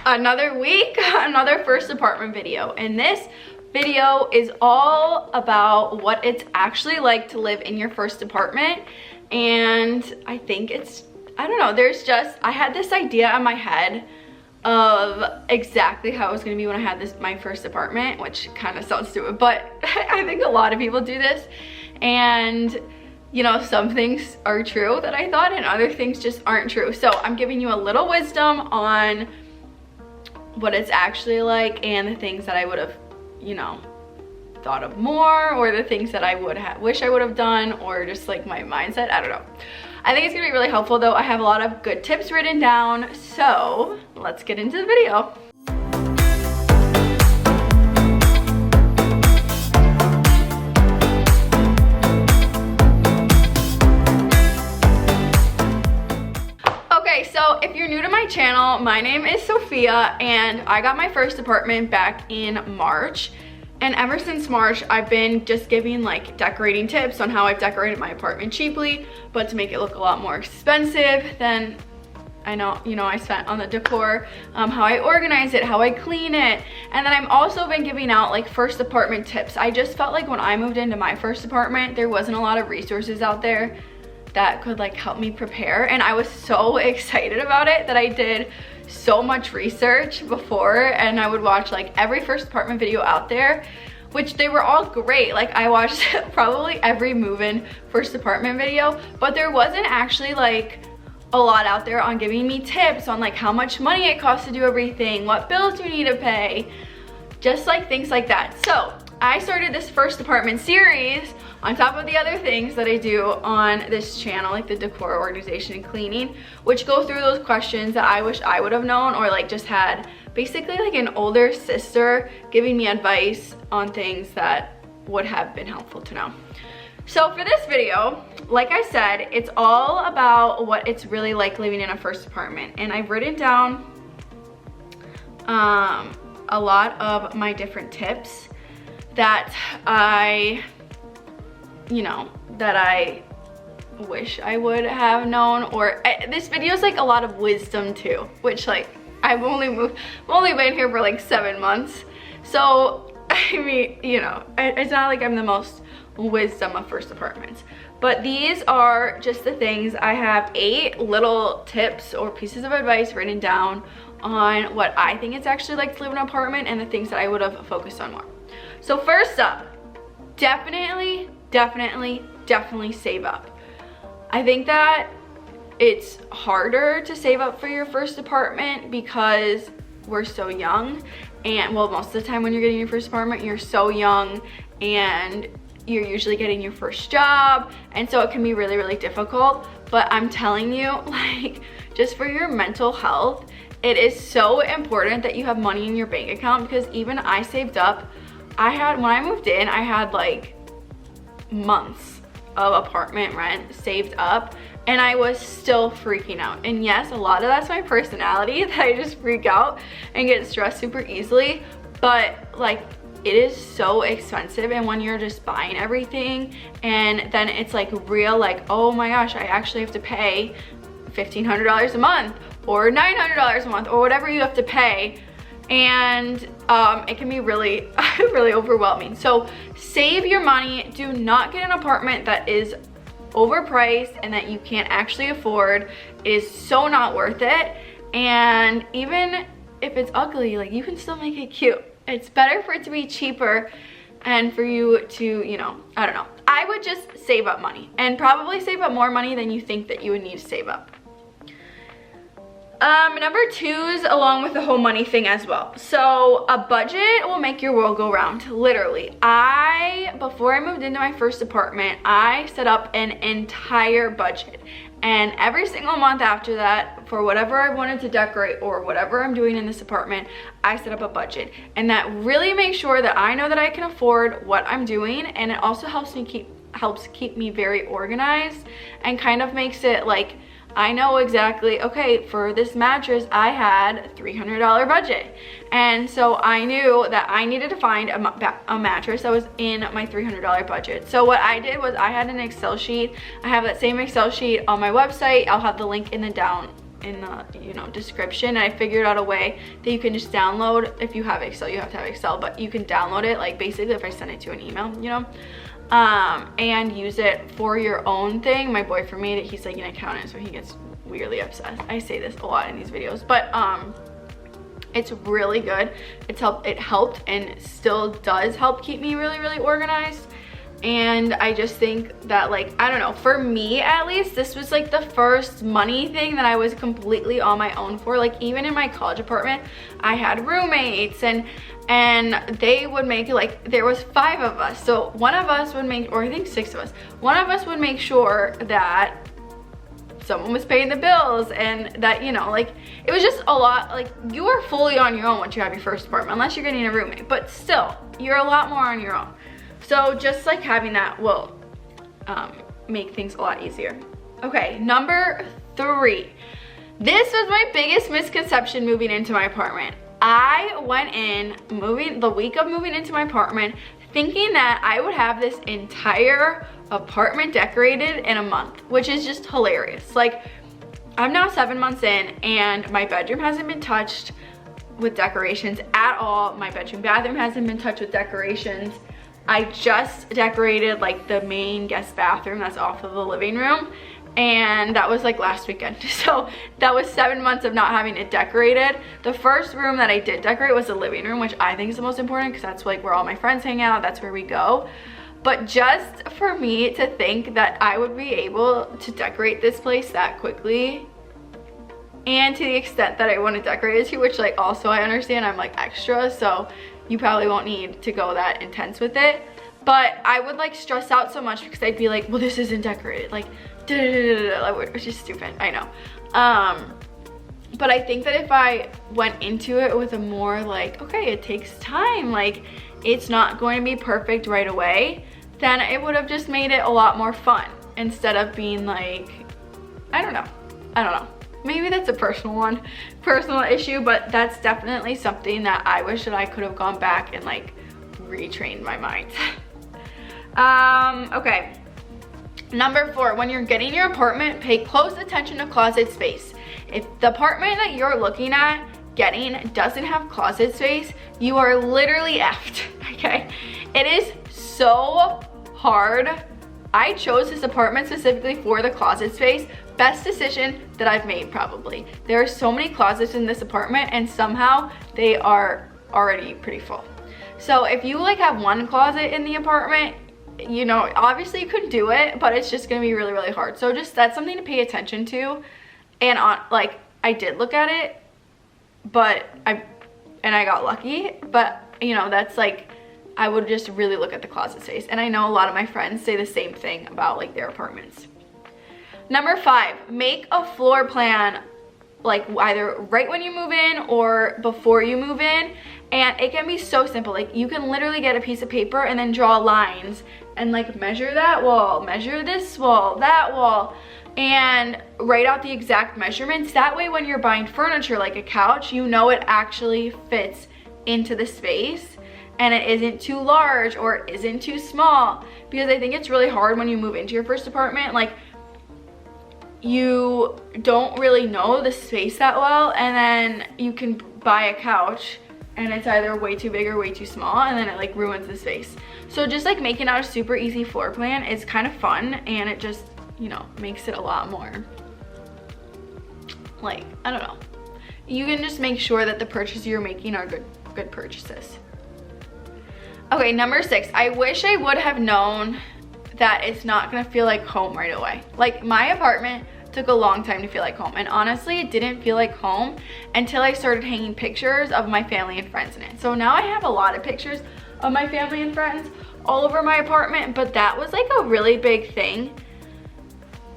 Another week, another first apartment video, and this video is all about what it's actually like to live in your first apartment. And I think I don't know, I had this idea in my head of exactly how it was gonna be when I had my first apartment, which kind of sounds stupid, but I think a lot of people do this. And you know, some things are true that I thought and other things just aren't true. So I'm giving you a little wisdom on what it's actually like and the things that I would have, you know, thought of more, or the things that I wish I would have done, or just like my mindset. I don't know. I think it's gonna be really helpful though. I have a lot of good tips written down, so let's get into the video. So if you're new to my channel, my name is Sophia and I got my first apartment back in March. And ever since March, I've been just giving like decorating tips on how I've decorated my apartment cheaply, but to make it look a lot more expensive than I spent on the decor, how I organize it, how I clean it. And then I've also been giving out like first apartment tips. I just felt like when I moved into my first apartment, there wasn't a lot of resources out there that could like help me prepare, and I was so excited about it that I did so much research before, and I would watch like every first apartment video out there, which they were all great. Like I watched probably every move-in first apartment video, but there wasn't actually like a lot out there on giving me tips on like how much money it costs to do everything, what bills you need to pay, just like things like that. So I started this first apartment series on top of the other things that I do on this channel, like the decor, organization, and cleaning, which go through those questions that I wish I would have known, or like just had basically like an older sister giving me advice on things that would have been helpful to know. So for this video, like I said, it's all about what it's really like living in a first apartment. And I've written down a lot of my different tips that I wish I would have known, or this video is like a lot of wisdom too, which like I've only been here for like 7 months. So I mean, you know, it's not like I'm the most wisdom of first apartments, but these are just the things. I have 8 little tips or pieces of advice written down on what I think it's actually like to live in an apartment and the things that I would have focused on more. So first up, definitely save up. I think that it's harder to save up for your first apartment because we're so young, and well, most of the time when you're getting your first apartment, you're so young and you're usually getting your first job, and so it can be really difficult. But I'm telling you, like, just for your mental health, it is so important that you have money in your bank account, because even I saved up. When I moved in, I had like months of apartment rent saved up, and I was still freaking out. And yes, a lot of that's my personality, that I just freak out and get stressed super easily, but like it is so expensive. And when you're just buying everything and then it's like real, like, oh my gosh, I actually have to pay $1,500 a month or $900 a month or whatever you have to pay, and it can be really overwhelming. So save your money. Do not get an apartment that is overpriced and that you can't actually afford. It is so not worth it. And even if it's ugly, like, you can still make it cute. It's better for it to be cheaper and for you to, you know, I don't know. I would just save up money, and probably save up more money than you think that you would need to save up. Number 2 is along with the whole money thing as well. So a budget will make your world go round, literally. Before I moved into my first apartment, I set up an entire budget. And every single month after that, for whatever I wanted to decorate or whatever I'm doing in this apartment, I set up a budget. And that really makes sure that I know that I can afford what I'm doing, and it also helps keep me very organized, and kind of makes it like, I know exactly, okay, for this mattress, I had $300 budget. And so I knew that I needed to find a mattress that was in my $300 budget. So what I did was I had an Excel sheet. I have that same Excel sheet on my website. I'll have the link in the down in the, you know, description. And I figured out a way that you can just download. If you have Excel, you have to have Excel, but you can download it, like basically if I send it to an email, you know, and use it for your own thing. My boyfriend made it. He's like an accountant, so he gets weirdly obsessed. I say this a lot in these videos, but it's really good. It helped and still does help keep me really, really organized. And I just think that, like, I don't know, for me at least, this was like the first money thing that I was completely on my own for. Like, even in my college apartment, I had roommates and they would make, like, there was 5 of us. So one of us would make, or I think 6 of us, one of us would make sure that someone was paying the bills, and that, you know, like, it was just a lot. Like, you are fully on your own once you have your first apartment, unless you're getting a roommate, but still, you're a lot more on your own. So just like having that will make things a lot easier. Okay, number 3. This was my biggest misconception moving into my apartment. I went in the week of moving into my apartment thinking that I would have this entire apartment decorated in a month, which is just hilarious. Like, I'm now 7 months in and my bedroom hasn't been touched with decorations at all. My bathroom hasn't been touched with decorations. I just decorated like the main guest bathroom that's off of the living room, and that was like last weekend. So that was 7 months of not having it decorated. The first room that I did decorate was the living room, which I think is the most important because that's like where all my friends hang out, that's where we go. But just for me to think that I would be able to decorate this place that quickly, and to the extent that I want to decorate it to, which, like, also I understand I'm like extra, so you probably won't need to go that intense with it. But I would like stress out so much because I'd be like, well, this isn't decorated, like, which is stupid, I know. But I think that if I went into it with a more like, okay, it takes time, like, it's not going to be perfect right away, then it would have just made it a lot more fun instead of being like, I don't know. Maybe that's a personal issue, but that's definitely something that I wish that I could have gone back and like retrained my mind. Okay. Number 4, when you're getting your apartment, pay close attention to closet space. If the apartment that you're looking at getting doesn't have closet space, you are literally effed, okay? It is so hard. I chose this apartment specifically for the closet space. Best decision that I've made, probably. There are so many closets in this apartment and somehow they are already pretty full. So if you like have one closet in the apartment, you know, obviously you could do it, but it's just gonna be really, really hard. So just, that's something to pay attention to. And like, I did look at it, but I got lucky, but you know, that's like, I would just really look at the closet space. And I know a lot of my friends say the same thing about like their apartments. Number 5, make a floor plan, like either right when you move in or before you move in. And it can be so simple. Like, you can literally get a piece of paper and then draw lines and like measure that wall, measure this wall, that wall, and write out the exact measurements. That way when you're buying furniture like a couch, you know it actually fits into the space and it isn't too large or it isn't too small. Because I think it's really hard when you move into your first apartment, like, you don't really know the space that well, and then you can buy a couch and it's either way too big or way too small, and then it like ruins the space. So just like making out a super easy floor plan is kind of fun, and it just, you know, makes it a lot more like, I don't know. You can just make sure that the purchases you're making are good purchases. Okay, number 6, I wish I would have known that it's not gonna feel like home right away. Like, my apartment took a long time to feel like home, and honestly it didn't feel like home until I started hanging pictures of my family and friends in it. So now I have a lot of pictures of my family and friends all over my apartment, but that was like a really big thing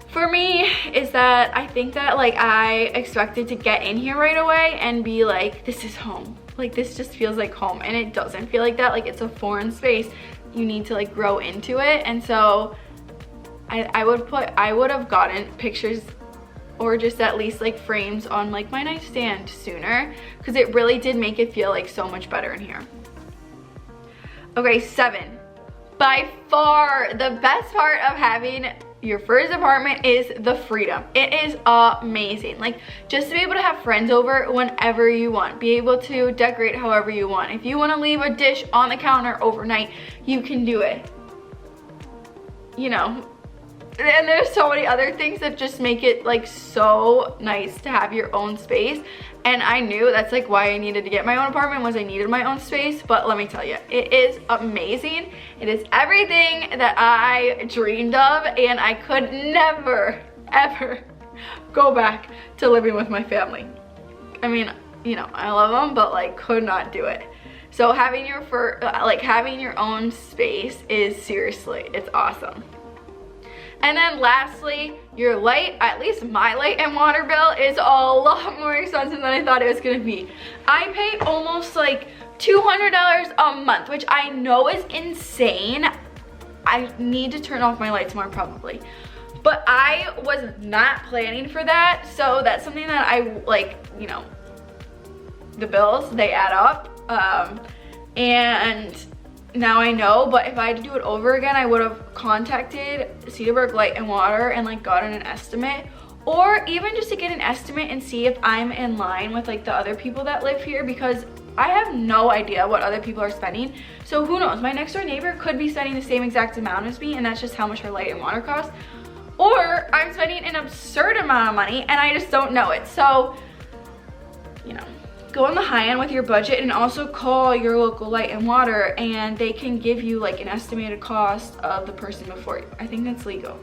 for me, is that I think that like I expected to get in here right away and be like, this is home, like this just feels like home, and it doesn't feel like that. Like, it's a foreign space, you need to like grow into it. And so I would have gotten pictures or just at least like frames on like my nightstand sooner, because it really did make it feel like so much better in here. Okay, 7, by far the best part of having your first apartment is the freedom. It is amazing. Like, just to be able to have friends over whenever you want, be able to decorate however you want. If you want to leave a dish on the counter overnight, you can do it. You know, and there's so many other things that just make it like so nice to have your own space. And I knew that's like why I needed to get my own apartment, was I needed my own space. But let me tell you, it is amazing. It is everything that I dreamed of, and I could never ever go back to living with my family. I mean, you know, I love them, but like could not do it. So having having your own space is seriously, it's awesome. And then lastly, your light, at least my light and water bill is a lot more expensive than I thought it was gonna be. I pay almost like $200 a month, which I know is insane. I need to turn off my lights more probably. But I was not planning for that, so that's something that I like, you know, the bills, they add up. And now I know, but if I had to do it over again, I would have contacted Cedarburg Light and Water and like gotten an estimate, or even just to get an estimate and see if I'm in line with like the other people that live here, because I have no idea what other people are spending. So who knows, my next door neighbor could be spending the same exact amount as me, and that's just how much her light and water costs, or I'm spending an absurd amount of money and I just don't know it. So, you know, go on the high end with your budget, and also call your local light and water and they can give you like an estimated cost of the person before you. I think that's legal.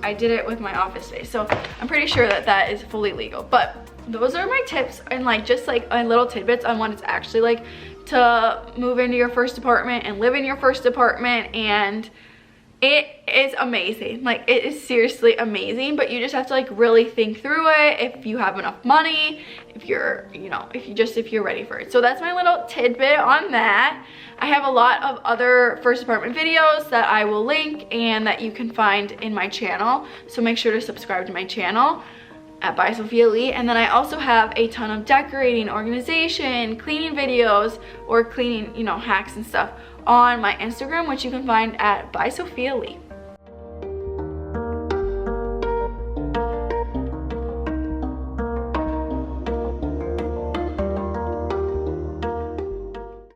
I did it with my office space, so I'm pretty sure that that is fully legal. But those are my tips, and like just like my little tidbits on what it's actually like to move into your first apartment and live in your first apartment. And it is amazing. Like, it is seriously amazing, but you just have to like really think through it, if you have enough money, if you're, you know, if you're ready for it. So that's my little tidbit on that. I have a lot of other first apartment videos that I will link and that you can find in my channel. So make sure to subscribe to my channel at by Sophia Lee. And then I also have a ton of decorating, organization, cleaning videos, or cleaning, you know, hacks and stuff on my Instagram, which you can find at by Sophia Lee.